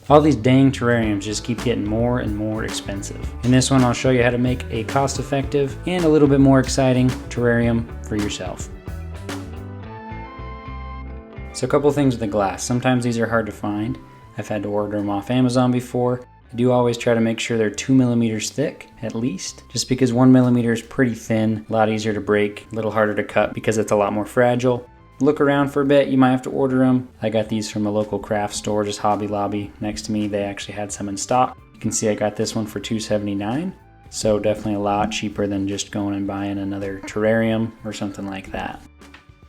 All these dang terrariums just keep getting more and more expensive. In this one, I'll show you how to make a cost-effective and a little bit more exciting terrarium for yourself. So a couple things with the glass. Sometimes these are hard to find. I've had to order them off Amazon before. I do always try to make sure they're 2 millimeters thick, at least, just because 1 millimeter is pretty thin, a lot easier to break, a little harder to cut because it's a lot more fragile. Look around for a bit, you might have to order them. I got these from a local craft store, just Hobby Lobby next to me. They actually had some in stock. You can see I got this one for $2.79, so definitely a lot cheaper than just going and buying another terrarium or something like that.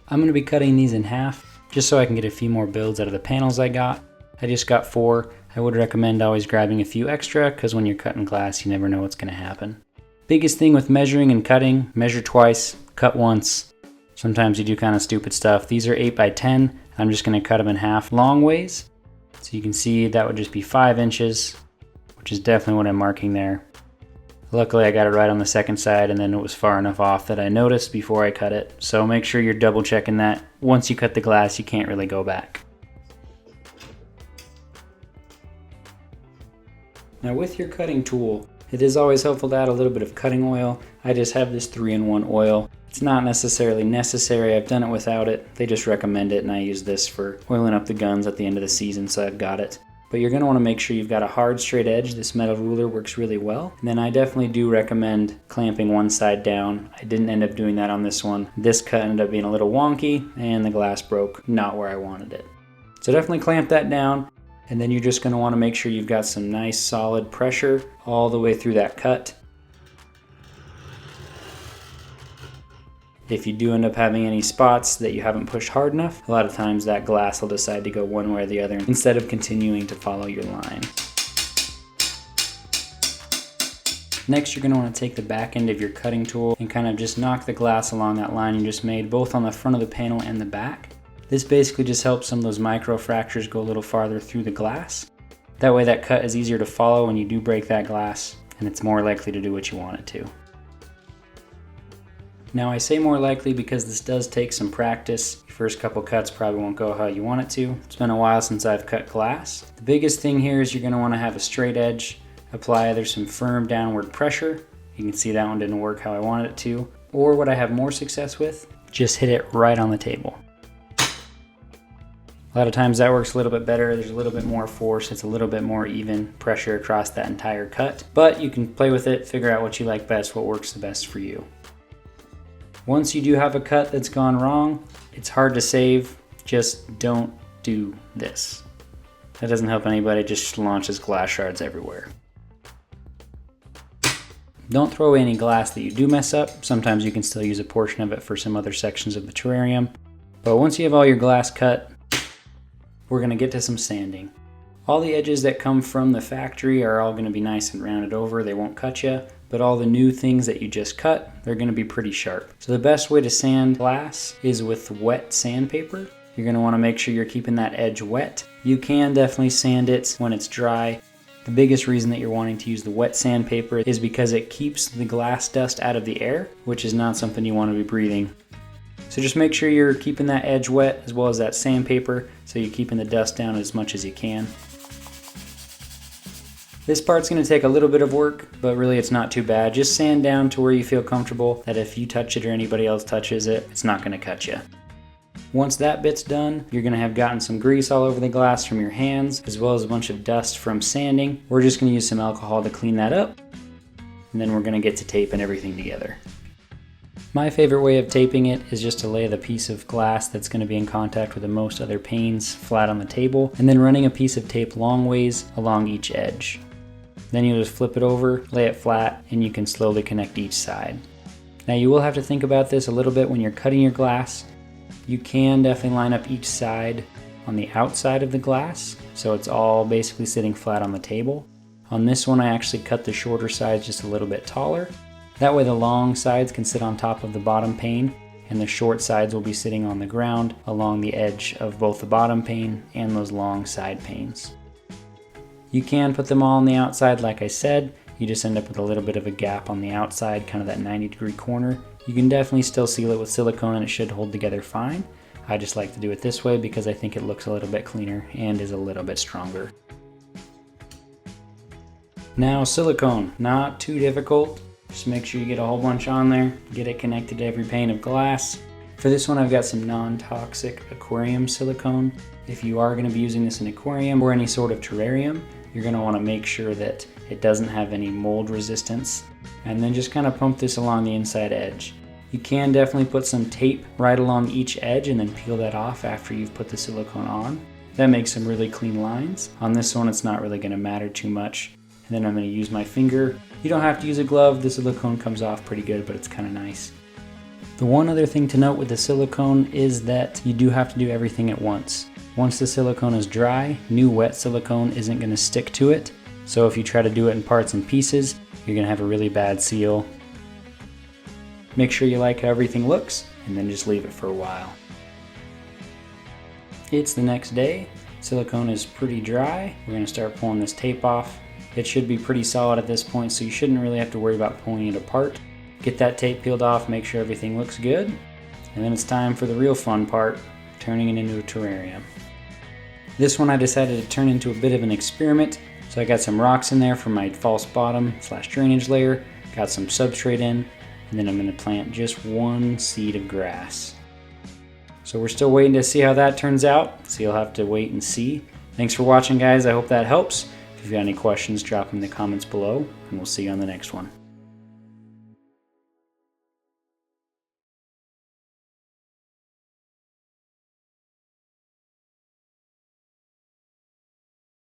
I'm going to be cutting these in half, just so I can get a few more builds out of the panels I got. I just got 4. I would recommend always grabbing a few extra, because when you're cutting glass, you never know what's going to happen. Biggest thing with measuring and cutting, measure twice, cut once. Sometimes you do kind of stupid stuff. These are 8 by 10. I'm just going to cut them in half long ways. So you can see that would just be 5 inches, which is definitely what I'm marking there. Luckily I got it right on the second side, and then it was far enough off that I noticed before I cut it. So make sure you're double checking that. Once you cut the glass, you can't really go back. Now with your cutting tool, it is always helpful to add a little bit of cutting oil. I just have this 3-in-1 oil. It's not necessarily necessary, I've done it without it. They just recommend it, and I use this for oiling up the guns at the end of the season, so I've got it. But you're going to want to make sure you've got a hard straight edge. This metal ruler works really well. And then I definitely do recommend clamping one side down. I didn't end up doing that on this one. This cut ended up being a little wonky, and the glass broke not where I wanted it. So definitely clamp that down. And then you're just going to want to make sure you've got some nice solid pressure all the way through that cut. If you do end up having any spots that you haven't pushed hard enough, a lot of times that glass will decide to go one way or the other instead of continuing to follow your line. Next, you're going to want to take the back end of your cutting tool and kind of just knock the glass along that line you just made, both on the front of the panel and the back. This basically just helps some of those micro fractures go a little farther through the glass. That way that cut is easier to follow when you do break that glass, and it's more likely to do what you want it to. Now I say more likely because this does take some practice. Your first couple cuts probably won't go how you want it to. It's been a while since I've cut glass. The biggest thing here is you're going to want to have a straight edge. Apply either some firm downward pressure. You can see that one didn't work how I wanted it to. Or what I have more success with, just hit it right on the table. A lot of times that works a little bit better. There's a little bit more force. It's a little bit more even pressure across that entire cut. But you can play with it, figure out what you like best, what works the best for you. Once you do have a cut that's gone wrong, it's hard to save. Just don't do this. That doesn't help anybody, just launches glass shards everywhere. Don't throw away any glass that you do mess up. Sometimes you can still use a portion of it for some other sections of the terrarium. But once you have all your glass cut, we're going to get to some sanding. All the edges that come from the factory are all going to be nice and rounded over. They won't cut you. But all the new things that you just cut, they're going to be pretty sharp. So the best way to sand glass is with wet sandpaper. You're going to want to make sure you're keeping that edge wet. You can definitely sand it when it's dry. The biggest reason that you're wanting to use the wet sandpaper is because it keeps the glass dust out of the air, which is not something you want to be breathing. So just make sure you're keeping that edge wet as well as that sandpaper, so you're keeping the dust down as much as you can. This part's going to take a little bit of work, but really it's not too bad. Just sand down to where you feel comfortable that if you touch it or anybody else touches it, it's not going to cut you. Once that bit's done, you're going to have gotten some grease all over the glass from your hands, as well as a bunch of dust from sanding. We're just going to use some alcohol to clean that up, and then we're going to get to taping everything together. My favorite way of taping it is just to lay the piece of glass that's going to be in contact with the most other panes flat on the table, and then running a piece of tape long ways along each edge. Then you just flip it over, lay it flat, and you can slowly connect each side. Now you will have to think about this a little bit when you're cutting your glass. You can definitely line up each side on the outside of the glass, so it's all basically sitting flat on the table. On this one I actually cut the shorter sides just a little bit taller. That way the long sides can sit on top of the bottom pane, and the short sides will be sitting on the ground along the edge of both the bottom pane and those long side panes. You can put them all on the outside like I said. You just end up with a little bit of a gap on the outside, kind of that 90-degree corner. You can definitely still seal it with silicone and it should hold together fine. I just like to do it this way because I think it looks a little bit cleaner and is a little bit stronger. Now silicone, not too difficult. Just make sure you get a whole bunch on there, get it connected to every pane of glass. For this one I've got some non-toxic aquarium silicone. If you are going to be using this in an aquarium or any sort of terrarium, you're going to want to make sure that it doesn't have any mold resistance. And then just kind of pump this along the inside edge. You can definitely put some tape right along each edge and then peel that off after you've put the silicone on. That makes some really clean lines. On this one it's not really going to matter too much. And then I'm going to use my finger. You don't have to use a glove, the silicone comes off pretty good, but it's kind of nice. The one other thing to note with the silicone is that you do have to do everything at once. Once the silicone is dry, new wet silicone isn't going to stick to it. So if you try to do it in parts and pieces, you're going to have a really bad seal. Make sure you like how everything looks, and then just leave it for a while. It's the next day. Silicone is pretty dry. We're going to start pulling this tape off. It should be pretty solid at this point, so you shouldn't really have to worry about pulling it apart. Get that tape peeled off, make sure everything looks good, and then it's time for the real fun part, turning it into a terrarium. This one I decided to turn into a bit of an experiment, so I got some rocks in there for my false bottom / drainage layer, got some substrate in, and then I'm going to plant just one seed of grass. So we're still waiting to see how that turns out, so you'll have to wait and see. Thanks for watching, guys. I hope that helps. If you've got any questions, drop them in the comments below, and we'll see you on the next one.